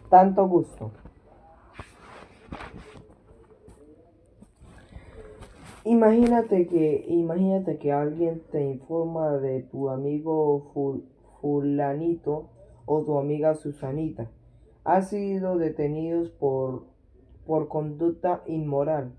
Tanto gusto. Imagínate que alguien te informa de tu amigo fulanito o tu amiga Susanita. Ha sido detenidos por conducta inmoral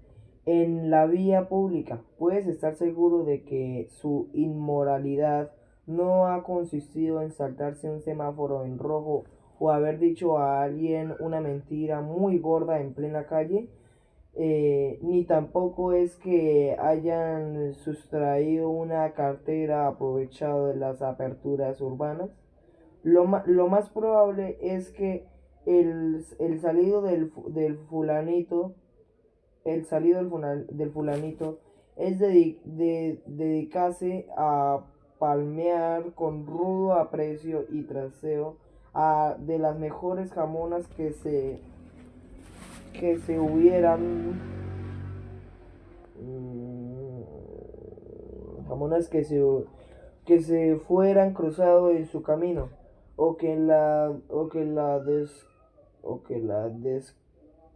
en la vía pública. Puedes estar seguro de que su inmoralidad no ha consistido en saltarse un semáforo en rojo o haber dicho a alguien una mentira muy gorda en plena calle, ni tampoco es que hayan sustraído una cartera aprovechado de las aperturas urbanas. Lo más probable es que el salido del fulanito, el salido del fulanito es dedicarse a palmear con rudo aprecio y traseo de las mejores jamonas que se hubieran jamonas que se fueran cruzado en su camino, o que la o que la des o que la des,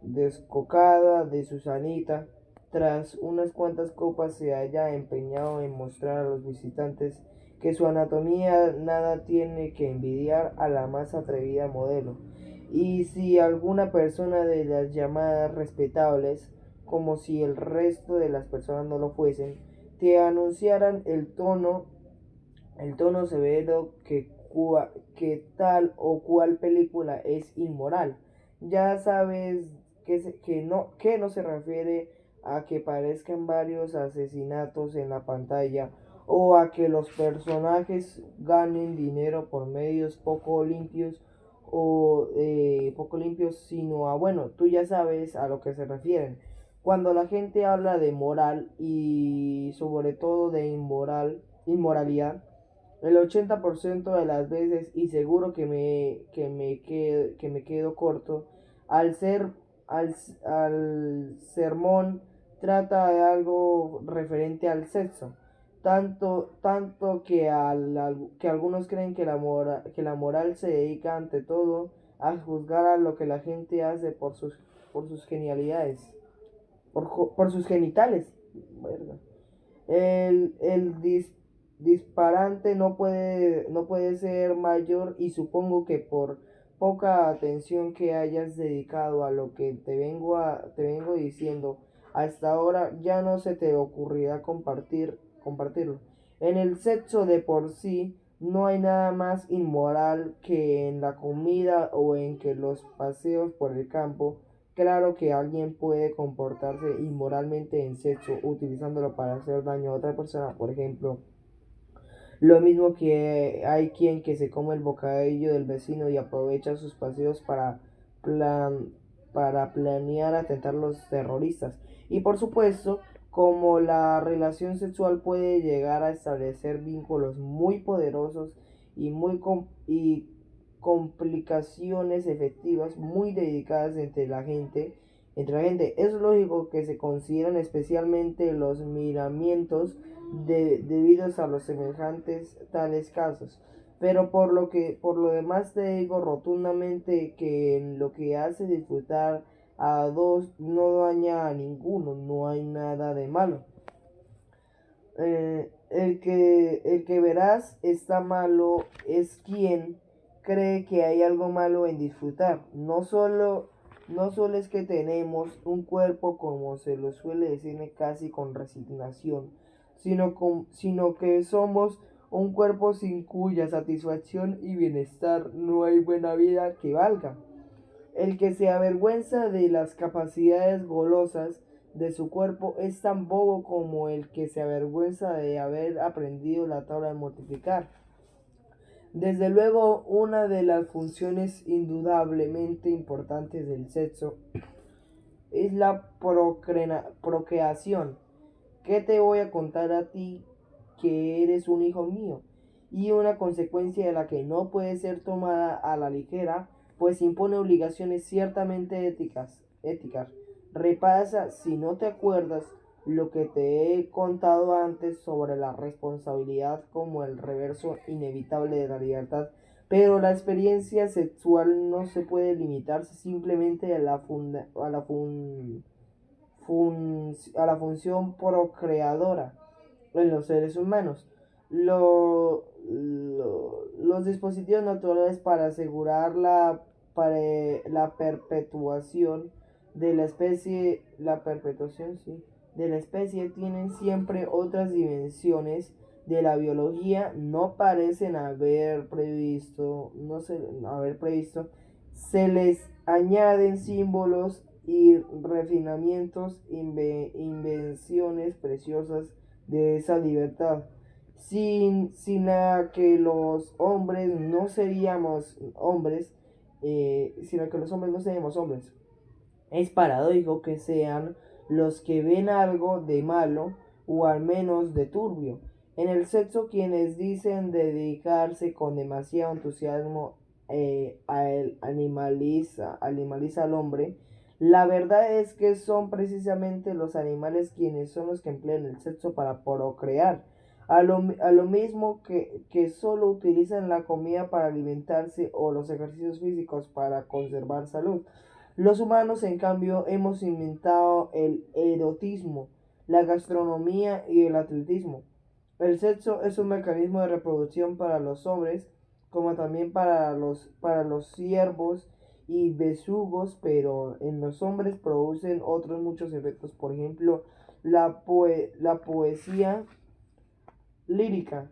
descocada de Susanita, tras unas cuantas copas, se haya empeñado en mostrar a los visitantes que su anatomía nada tiene que envidiar a la más atrevida modelo. Y si alguna persona de las llamadas respetables, como si el resto de las personas no lo fuesen, te anunciaran el tono severo que tal o cual película es inmoral, ya sabes que no se refiere a que parezcan varios asesinatos en la pantalla o a que los personajes ganen dinero por medios poco limpios, sino a, bueno, tú ya sabes a lo que se refieren. Cuando la gente habla de moral y sobre todo de inmoralidad, el 80% de las veces, y seguro que me quedo corto, al ser al sermón trata de algo referente al sexo. Tanto que algunos creen que la moral se dedica ante todo a juzgar a lo que la gente hace por sus genialidades, por sus genitales. Verga. El disparante no puede ser mayor, y supongo que por poca atención que hayas dedicado a lo que te vengo diciendo hasta ahora, ya no se te ocurrirá compartirlo. En el sexo de por sí no hay nada más inmoral que en la comida o en que los paseos por el campo. Claro que alguien puede comportarse inmoralmente en sexo utilizándolo para hacer daño a otra persona, por ejemplo. Lo mismo que hay quien que se come el bocadillo del vecino y aprovecha sus paseos plan, para planear atentar a los terroristas. Y por supuesto, como la relación sexual puede llegar a establecer vínculos muy poderosos y complicaciones efectivas muy dedicadas entre la gente, es lógico que se consideran especialmente los miramientos debidos a los semejantes tales casos. Pero por lo demás te digo rotundamente que en lo que hace disfrutar a dos no daña a ninguno, no hay nada de malo. El que verás está malo es quien cree que hay algo malo en disfrutar. No solo es que tenemos un cuerpo, como se lo suele decir casi con resignación, sino que somos un cuerpo sin cuya satisfacción y bienestar no hay buena vida que valga. El que se avergüenza de las capacidades golosas de su cuerpo es tan bobo como el que se avergüenza de haber aprendido la tabla de multiplicar. Desde luego, una de las funciones indudablemente importantes del sexo es la procreación. ¿Qué te voy a contar a ti, que eres un hijo mío? Y una consecuencia de la que no puede ser tomada a la ligera, pues impone obligaciones ciertamente éticas. Repasa, si no te acuerdas, lo que te he contado antes sobre la responsabilidad como el reverso inevitable de la libertad Pero la experiencia sexual no se puede limitarse simplemente a la función procreadora en los seres humanos. Los dispositivos naturales para asegurar la perpetuación de la especie, sí, de la especie tienen siempre otras dimensiones de la biología, no parecen haber previsto, se les añaden símbolos y refinamientos, invenciones preciosas de esa libertad, sin la que los hombres no seríamos hombres, sin la que los hombres no seríamos hombres. Es paradójico que sean los que ven algo de malo o al menos de turbio en el sexo quienes dicen dedicarse con demasiado entusiasmo animaliza al hombre. La verdad es que son precisamente los animales quienes son los que emplean el sexo para procrear. A lo mismo que solo utilizan la comida para alimentarse o los ejercicios físicos para conservar salud. Los humanos, en cambio, hemos inventado el erotismo, la gastronomía y el atletismo. El sexo es un mecanismo de reproducción para los hombres, como también para los ciervos y besugos, pero en los hombres producen otros muchos efectos. Por ejemplo, la poesía lírica.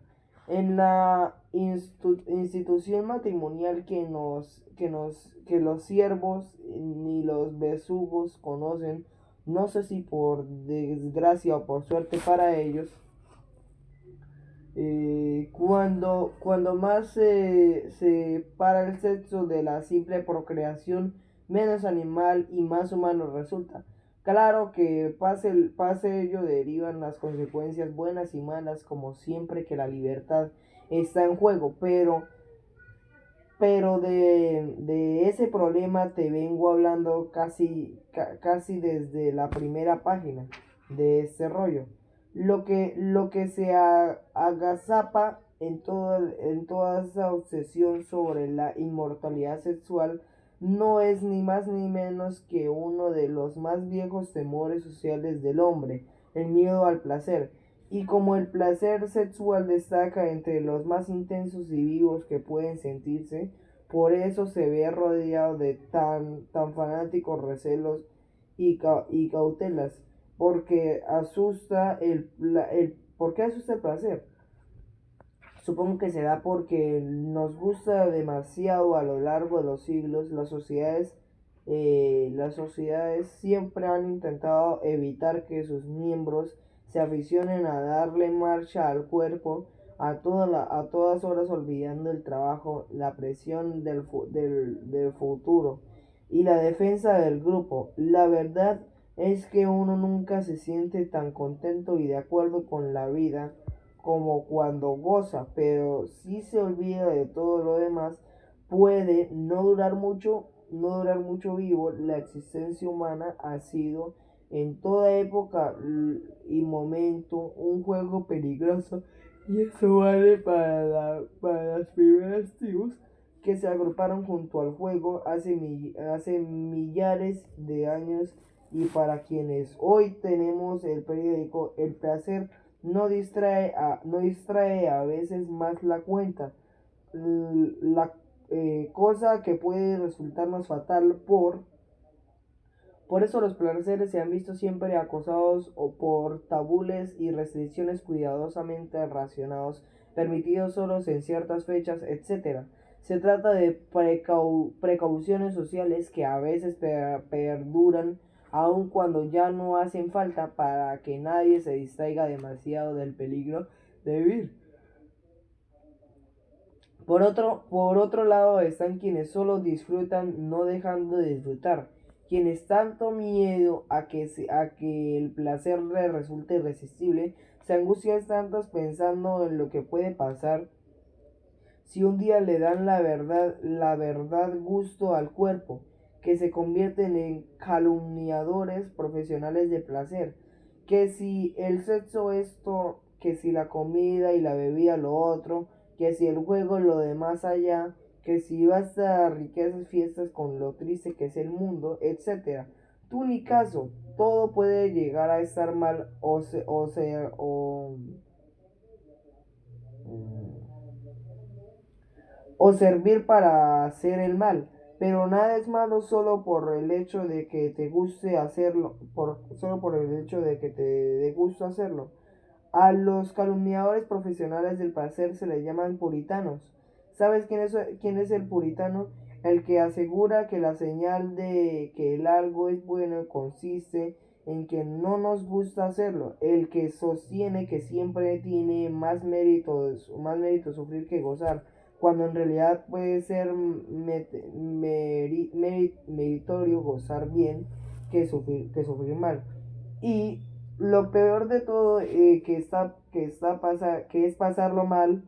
En la institución matrimonial que los siervos ni los besugos conocen, no sé si por desgracia o por suerte para ellos, cuando más se para el sexo de la simple procreación, menos animal y más humano resulta. Claro que pase ello derivan las consecuencias buenas y malas, como siempre que la libertad está en juego, pero de ese problema te vengo hablando casi desde la primera página de este rollo. Lo que se agazapa en toda esa obsesión sobre la inmortalidad sexual no es ni más ni menos que uno de los más viejos temores sociales del hombre, el miedo al placer. Y como el placer sexual destaca entre los más intensos y vivos que pueden sentirse, por eso se ve rodeado de tan fanáticos recelos y cautelas, porque ¿por qué asusta el placer? Supongo que se da porque nos gusta demasiado a lo largo de los siglos. Las sociedades siempre han intentado evitar que sus miembros se aficionen a darle marcha al cuerpo a todas horas, olvidando el trabajo, la presión del futuro y la defensa del grupo. La verdad es que uno nunca se siente tan contento y de acuerdo con la vida como cuando goza, pero si se olvida de todo lo demás, puede no durar mucho vivo. La existencia humana ha sido en toda época y momento un juego peligroso, y eso vale para las primeras tribus que se agruparon junto al juego hace millares de años, y para quienes hoy tenemos el periódico, el placer no distrae a veces más la cuenta, la cosa que puede resultarnos fatal. Por eso los placeres se han visto siempre acosados o por tabules y restricciones cuidadosamente racionados, permitidos solos en ciertas fechas, etc. Se trata de precauciones sociales que a veces perduran aun cuando ya no hacen falta para que nadie se distraiga demasiado del peligro de vivir. Por otro lado están quienes solo disfrutan no dejando de disfrutar, quienes tanto miedo a que el placer les resulte irresistible, se angustian tantos pensando en lo que puede pasar si un día le dan la verdad gusto al cuerpo, que se convierten en calumniadores profesionales de placer, que si el sexo esto, que si la comida y la bebida lo otro, que si el juego lo de más allá, que si basta riquezas, fiestas con lo triste que es el mundo, etcétera. Tú ni caso, todo puede llegar a estar mal o servir para hacer el mal. Pero nada es malo solo por el hecho de que te guste hacerlo, solo por el hecho de que te dé gusto hacerlo. A los calumniadores profesionales del placer se les llaman puritanos. ¿Sabes quién es el puritano? El que asegura que la señal de que el algo es bueno consiste en que no nos gusta hacerlo. El que sostiene que siempre tiene más mérito sufrir que gozar, cuando en realidad puede ser meritorio gozar bien que sufrir mal. Y lo peor de todo que es pasarlo mal,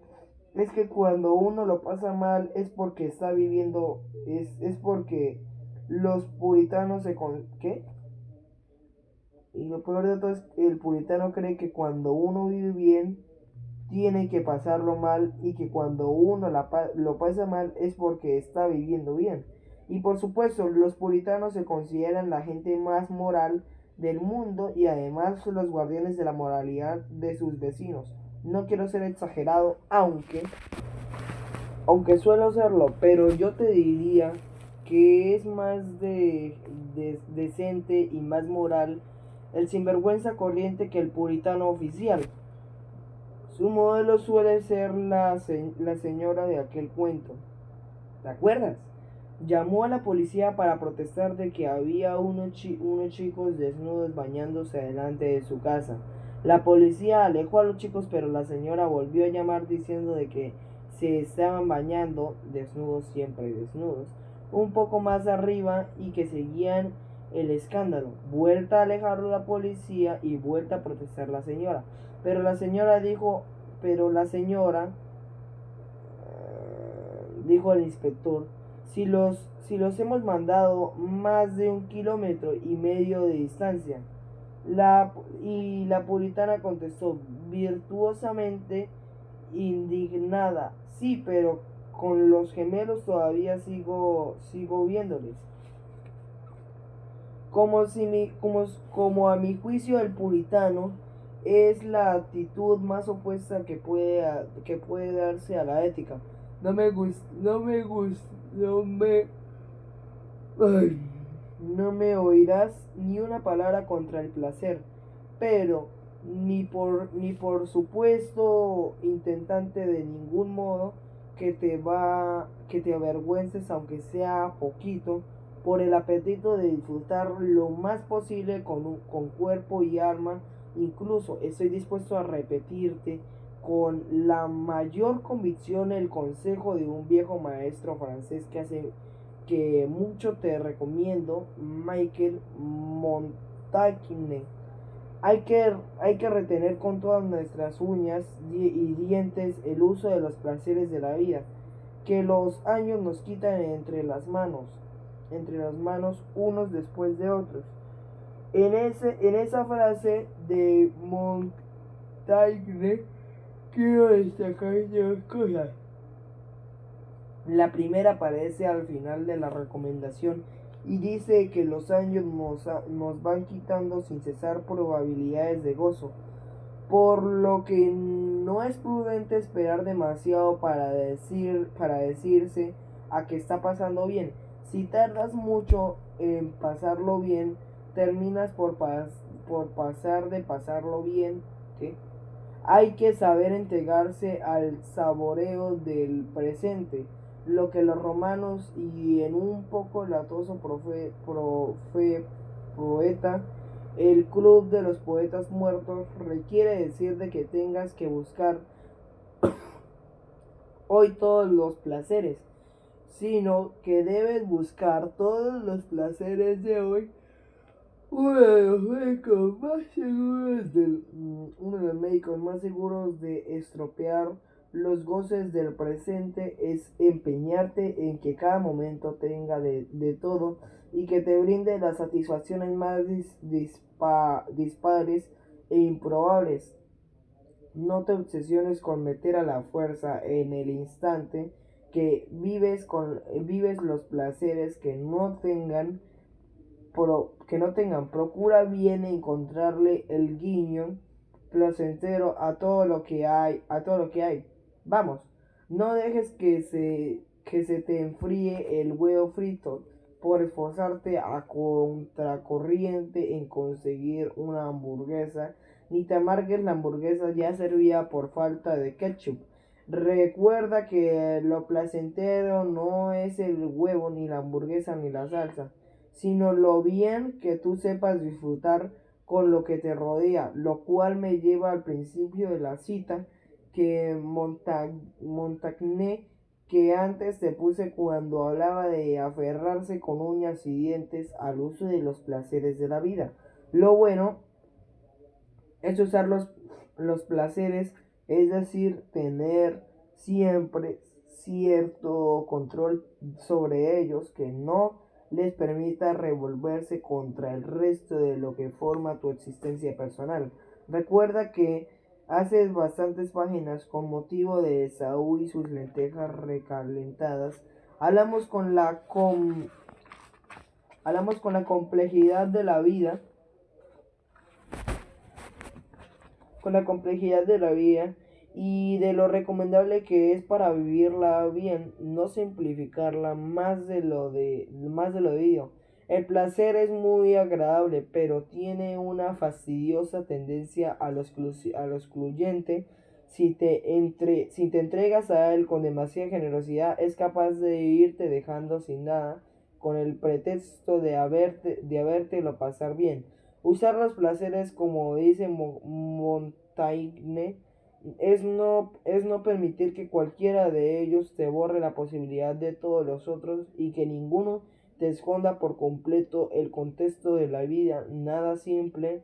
es que cuando uno lo pasa mal es porque está viviendo, es porque los puritanos ¿qué? Y lo peor de todo es que el puritano cree que cuando uno vive bien, tiene que pasarlo mal, y que cuando uno lo pasa mal es porque está viviendo bien. Y por supuesto, los puritanos se consideran la gente más moral del mundo y además los guardianes de la moralidad de sus vecinos. No quiero ser exagerado, aunque suelo serlo, pero yo te diría que es más decente y más moral el sinvergüenza corriente que el puritano oficial. Su modelo suele ser la señora de aquel cuento. ¿Te acuerdas? Llamó a la policía para protestar de que había unos chicos desnudos bañándose delante de su casa. La policía alejó a los chicos, pero la señora volvió a llamar diciendo de que se estaban bañando, desnudos, siempre desnudos, un poco más arriba, y que seguían el escándalo. Vuelta a alejarlo la policía y vuelta a protestar la señora. Pero la señora dijo, pero la señora, dijo el inspector, si los hemos mandado más de 1,5 kilómetros de distancia. La puritana contestó virtuosamente indignada, sí, pero con los gemelos todavía sigo viéndoles. Como a mi juicio el puritano es la actitud más opuesta que puede darse a la ética. Ay, no me oirás ni una palabra contra el placer, pero ni por supuesto intentante de ningún modo que te avergüences, aunque sea poquito, por el apetito de disfrutar lo más posible con cuerpo y alma. Incluso estoy dispuesto a repetirte con la mayor convicción el consejo de un viejo maestro francés que mucho te recomiendo, Michel Montaigne. Hay que retener con todas nuestras uñas y dientes el uso de los placeres de la vida, que los años nos quitan entre las manos unos después de otros. En esa frase de Montaigne quiero destacar dos cosas. La primera aparece al final de la recomendación y dice que los años nos van quitando sin cesar probabilidades de gozo, por lo que no es prudente esperar demasiado para decirse a que está pasando bien. Si tardas mucho en pasarlo bien, terminas por pasar de pasarlo bien. ¿Qué? Hay que saber entregarse al saboreo del presente, lo que los romanos y en un poco latoso poeta, el club de los poetas muertos, requiere decir de que tengas que buscar hoy todos los placeres, sino que debes buscar todos los placeres de hoy. Uno de los médicos más seguros de estropear los goces del presente es empeñarte en que cada momento tenga de todo y que te brinde las satisfacciones más dispares e improbables. No te obsesiones con meter a la fuerza en el instante que vives los placeres que no tengan. Procura bien encontrarle el guiño placentero a todo lo que hay. Vamos, no dejes que se te enfríe el huevo frito por esforzarte a contracorriente en conseguir una hamburguesa, ni te amargues la hamburguesa ya servida por falta de ketchup. Recuerda que lo placentero no es el huevo, ni la hamburguesa, ni la salsa, sino lo bien que tú sepas disfrutar con lo que te rodea, lo cual me lleva al principio de la cita que Montaigne que antes te puse cuando hablaba de aferrarse con uñas y dientes al uso de los placeres de la vida. Lo bueno es usar los placeres, es decir, tener siempre cierto control sobre ellos que no les permita revolverse contra el resto de lo que forma tu existencia personal. Recuerda que hace bastantes páginas, con motivo de Saúl y sus lentejas recalentadas, hablamos con la complejidad de la vida, y de lo recomendable que es para vivirla bien, no simplificarla más de lo debido. El placer es muy agradable, pero tiene una fastidiosa tendencia a lo excluyente. Si te entregas a él con demasiada generosidad, es capaz de irte dejando sin nada con el pretexto de habértelo pasar bien. Usar los placeres, como dice Montaigne, es no permitir que cualquiera de ellos te borre la posibilidad de todos los otros, y que ninguno te esconda por completo el contexto de la vida, nada simple,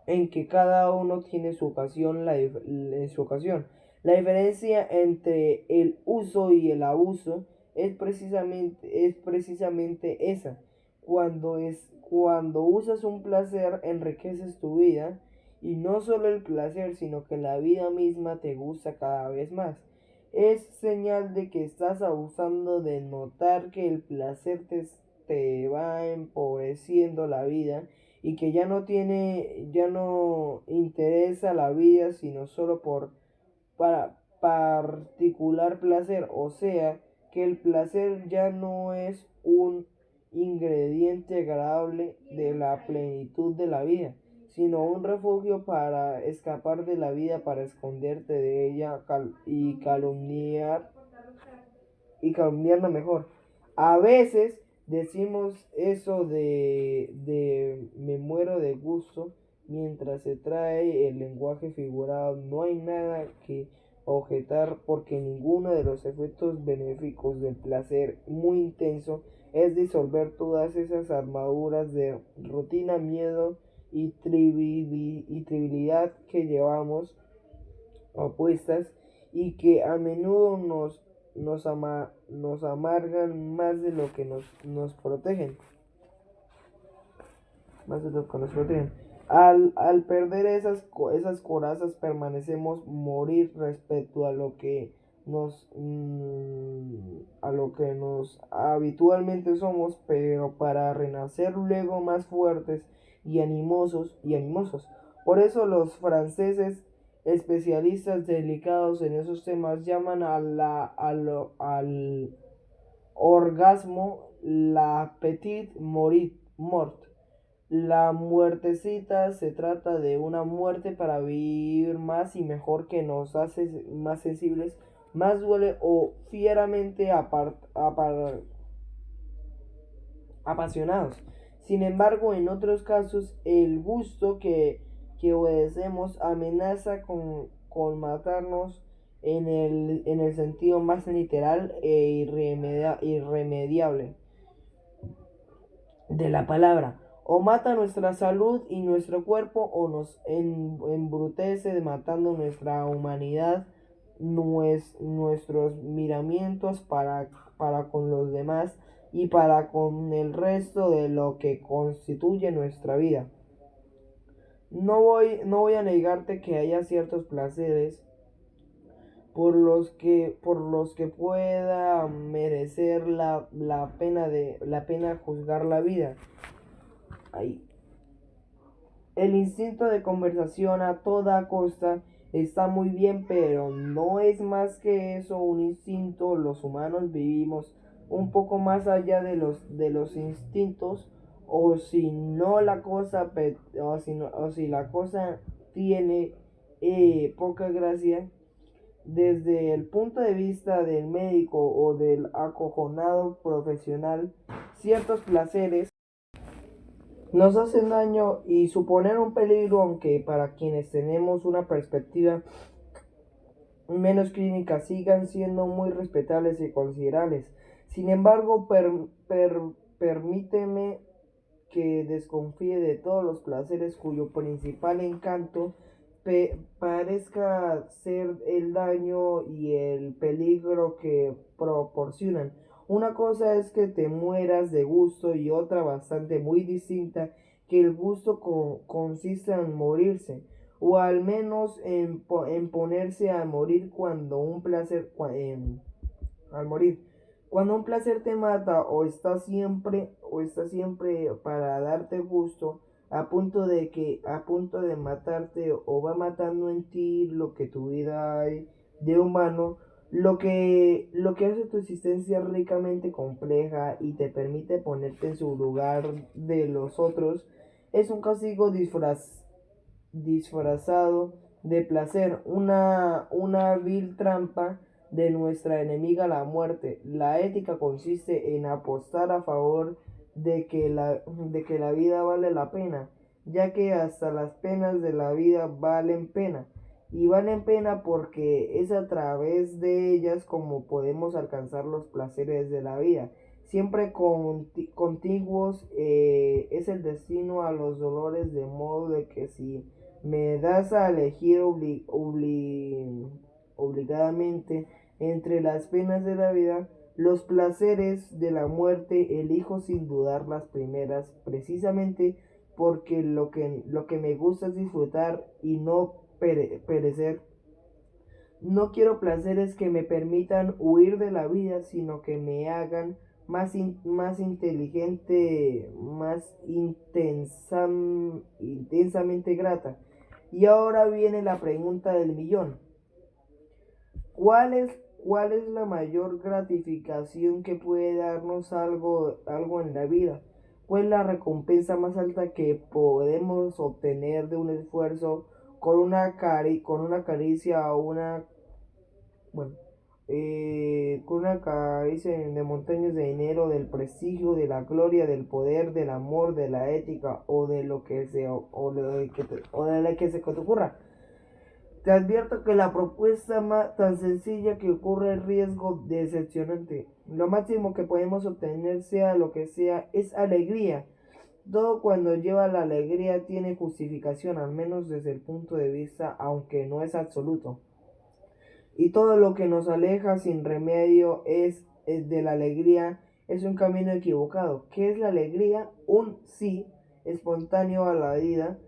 en que cada uno tiene su ocasión, en su ocasión. La diferencia entre el uso y el abuso es precisamente esa. Cuando usas un placer, enriqueces tu vida, y no solo el placer, sino que la vida misma te gusta cada vez más. Es señal de que estás abusando de notar que el placer te va empobreciendo la vida, y que ya no interesa la vida sino solo para particular placer, o sea, que el placer ya no es un ingrediente agradable de la plenitud de la vida, sino un refugio para escapar de la vida, para esconderte de ella y calumniarla mejor. A veces decimos eso de me muero de gusto mientras se trae el lenguaje figurado. No hay nada que objetar, porque ninguno de los efectos benéficos del placer muy intenso es disolver todas esas armaduras de rutina, miedo y trivialidad que llevamos opuestas, y que a menudo nos amargan más de lo que nos protegen. Más de lo que nos protegen. Al perder esas corazas, permanecemos morir respecto a lo que nos habitualmente somos, pero para renacer luego más fuertes y animosos. Por eso los franceses, especialistas delicados en esos temas, llaman al orgasmo la petite mort. La muertecita se trata de una muerte para vivir más y mejor, que nos hace más sensibles, más duele o fieramente apasionados. Sin embargo, en otros casos, el gusto que obedecemos amenaza con matarnos en el sentido más literal e irremediable de la palabra. O mata nuestra salud y nuestro cuerpo, o nos embrutece matando nuestra humanidad, nuestros miramientos para con los demás y para con el resto de lo que constituye nuestra vida. No voy a negarte que haya ciertos placeres por los que pueda merecer la pena juzgar la vida. Ahí. El instinto de conversación a toda costa está muy bien, pero no es más que eso, un instinto. Los humanos vivimos un poco más allá de los instintos, o si no la cosa, o si la cosa tiene poca gracia. Desde el punto de vista del médico o del acojonado profesional, ciertos placeres nos hacen daño y suponer un peligro, aunque para quienes tenemos una perspectiva menos clínica sigan siendo muy respetables y considerables. Sin embargo, permíteme que desconfíe de todos los placeres cuyo principal encanto parezca ser el daño y el peligro que proporcionan. Una cosa es que te mueras de gusto y otra bastante muy distinta, que el gusto consiste en morirse, o al menos en ponerse a morir cuando un placer, al morir. Cuando un placer te mata o está siempre para darte gusto, a punto de matarte o va matando en ti lo que tu vida hay de humano, lo que hace tu existencia ricamente compleja y te permite ponerte en su lugar de los otros, es un castigo disfrazado de placer, una vil trampa de nuestra enemiga la muerte. La ética consiste en apostar a favor de que la vida vale la pena, ya que hasta las penas de la vida valen pena. Y valen pena porque es a través de ellas como podemos alcanzar los placeres de la vida. Siempre contiguos es el destino a los dolores, de modo de que si me das a elegir obligadamente entre las penas de la vida, los placeres de la muerte, elijo sin dudar las primeras, precisamente porque lo que me gusta es disfrutar y no perecer. No quiero placeres que me permitan huir de la vida, sino que me hagan más inteligente, intensamente grata. Y ahora viene la pregunta del millón. ¿Cuál es, ¿Cuál es la mayor gratificación que puede darnos algo en la vida? ¿Cuál es la recompensa más alta que podemos obtener de un esfuerzo con una caricia o una, bueno, con una caricia de montañas de dinero, del prestigio, de la gloria, del poder, del amor, de la ética o de lo que o de la que se te ocurra? Te advierto que la propuesta tan sencilla que ocurre el riesgo decepcionante. Lo máximo que podemos obtener, sea lo que sea, es alegría. Todo cuando lleva la alegría tiene justificación, al menos desde el punto de vista, aunque no es absoluto. Y todo lo que nos aleja sin remedio es de la alegría, es un camino equivocado. ¿Qué es la alegría? Un sí espontáneo a la vida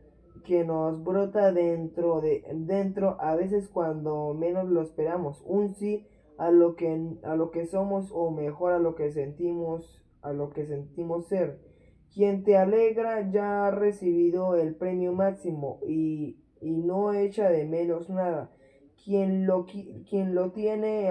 que nos brota dentro, a veces cuando menos lo esperamos. Un sí a lo que somos, o mejor a lo que sentimos ser. Quien te alegra ya ha recibido el premio máximo y no echa de menos nada. Quien no tiene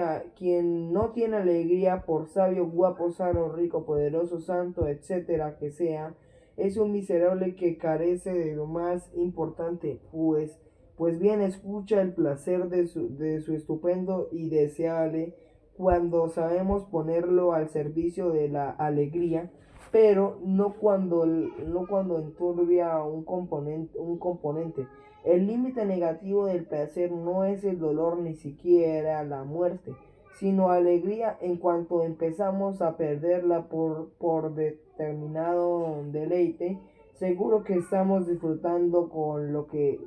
alegría, por sabio, guapo, sano, rico, poderoso, santo, etcétera, que sea, es un miserable que carece de lo más importante. Pues bien, escucha el placer de su estupendo y deseable cuando sabemos ponerlo al servicio de la alegría, pero no cuando enturbia un componente. El límite negativo del placer no es el dolor ni siquiera la muerte, sino alegría en cuanto empezamos a perderla por determinado deleite. Seguro que estamos disfrutando con lo que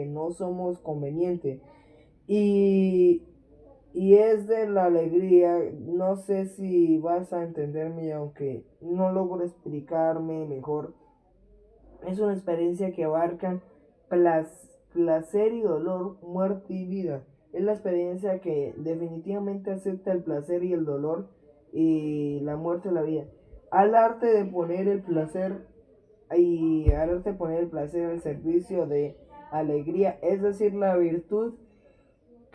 no somos conveniente. Y, y es de la alegría, no sé si vas a entenderme, aunque no logro explicarme mejor. Es una experiencia que abarca placer y dolor, muerte y vida. es la experiencia que definitivamente acepta el placer y el dolor y la muerte y la vida. Al arte de poner el placer al arte de poner el placer al servicio de alegría, es decir, la virtud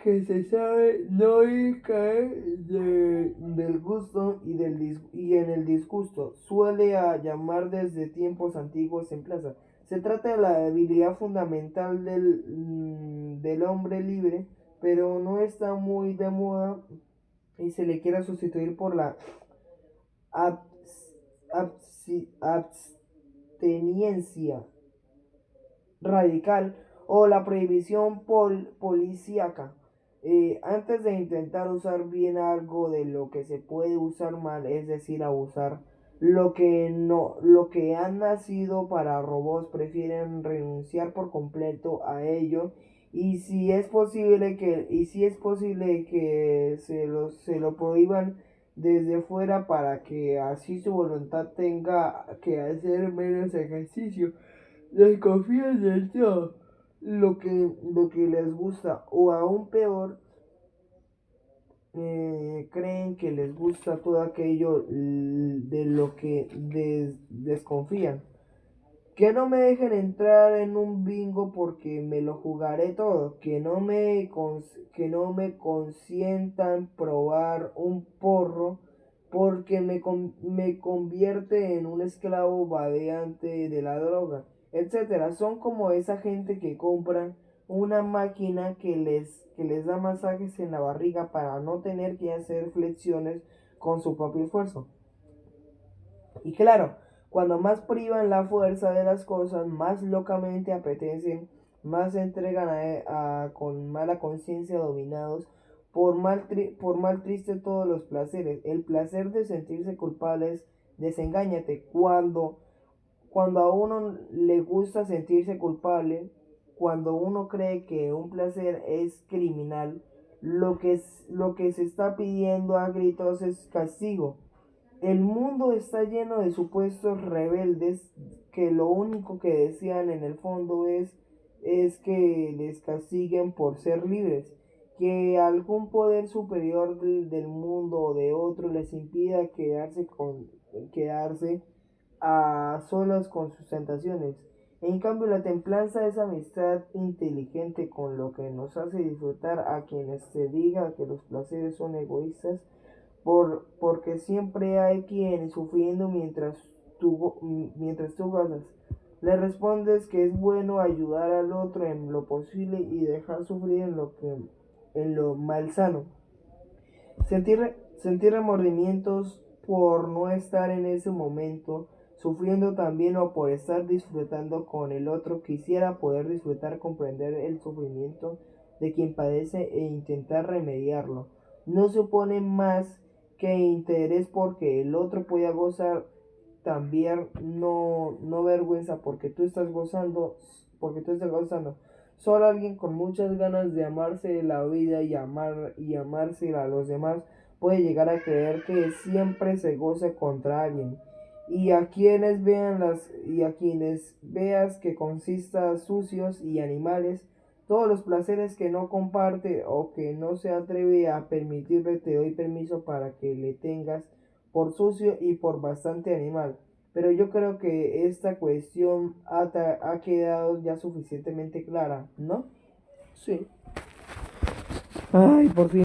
que se sabe no ir caer del gusto y en el disgusto, suele a llamar desde tiempos antiguos en plaza. Se trata de la habilidad fundamental del hombre libre, pero no está muy de moda y se le quiere sustituir por la abs, absteniencia radical o la prohibición policíaca. Antes de intentar usar bien algo de lo que se puede usar mal, es decir, abusar, lo que han nacido para robots prefieren renunciar por completo a ello y si es posible que se lo prohíban desde fuera para que así su voluntad tenga que hacer menos ejercicio. Desconfían de todo lo que les gusta o aún peor, creen que les gusta todo aquello de lo que desconfían. Que no me dejen entrar en un bingo porque me lo jugaré todo. Que no me consientan probar un porro porque me convierte en un esclavo vadeante de la droga, etcétera. Son como esa gente que compra una máquina que les da masajes en la barriga para no tener que hacer flexiones con su propio esfuerzo. Y claro, cuando más privan la fuerza de las cosas, más locamente apetecen, más se entregan con mala conciencia dominados por mal triste todos los placeres. El placer de sentirse culpables, desengáñate. Cuando a uno le gusta sentirse culpable, cuando uno cree que un placer es criminal, lo que se está pidiendo a gritos es castigo. El mundo está lleno de supuestos rebeldes que lo único que desean en el fondo es que les castiguen por ser libres, que algún poder superior del mundo o de otro les impida quedarse a solas con sus tentaciones. En cambio, la templanza es amistad inteligente con lo que nos hace disfrutar a quienes se diga que los placeres son egoístas porque siempre hay quien sufriendo mientras tú gozas. Le respondes que es bueno ayudar al otro en lo posible y dejar sufrir en lo malsano. Sentir remordimientos por no estar en ese momento, sufriendo también o por estar disfrutando con el otro. Quisiera poder disfrutar, comprender el sufrimiento de quien padece e intentar remediarlo. No supone más que interés porque el otro pueda gozar, también no vergüenza porque tú estás gozando. Solo alguien con muchas ganas de amarse la vida y amarse a los demás puede llegar a creer que siempre se goce contra alguien. Y a quienes veas que consista sucios y animales, todos los placeres que no comparte o que no se atreve a permitirle, te doy permiso para que le tengas por sucio y por bastante animal. Pero yo creo que esta cuestión ha quedado ya suficientemente clara, ¿no? Sí. Ay, por fin.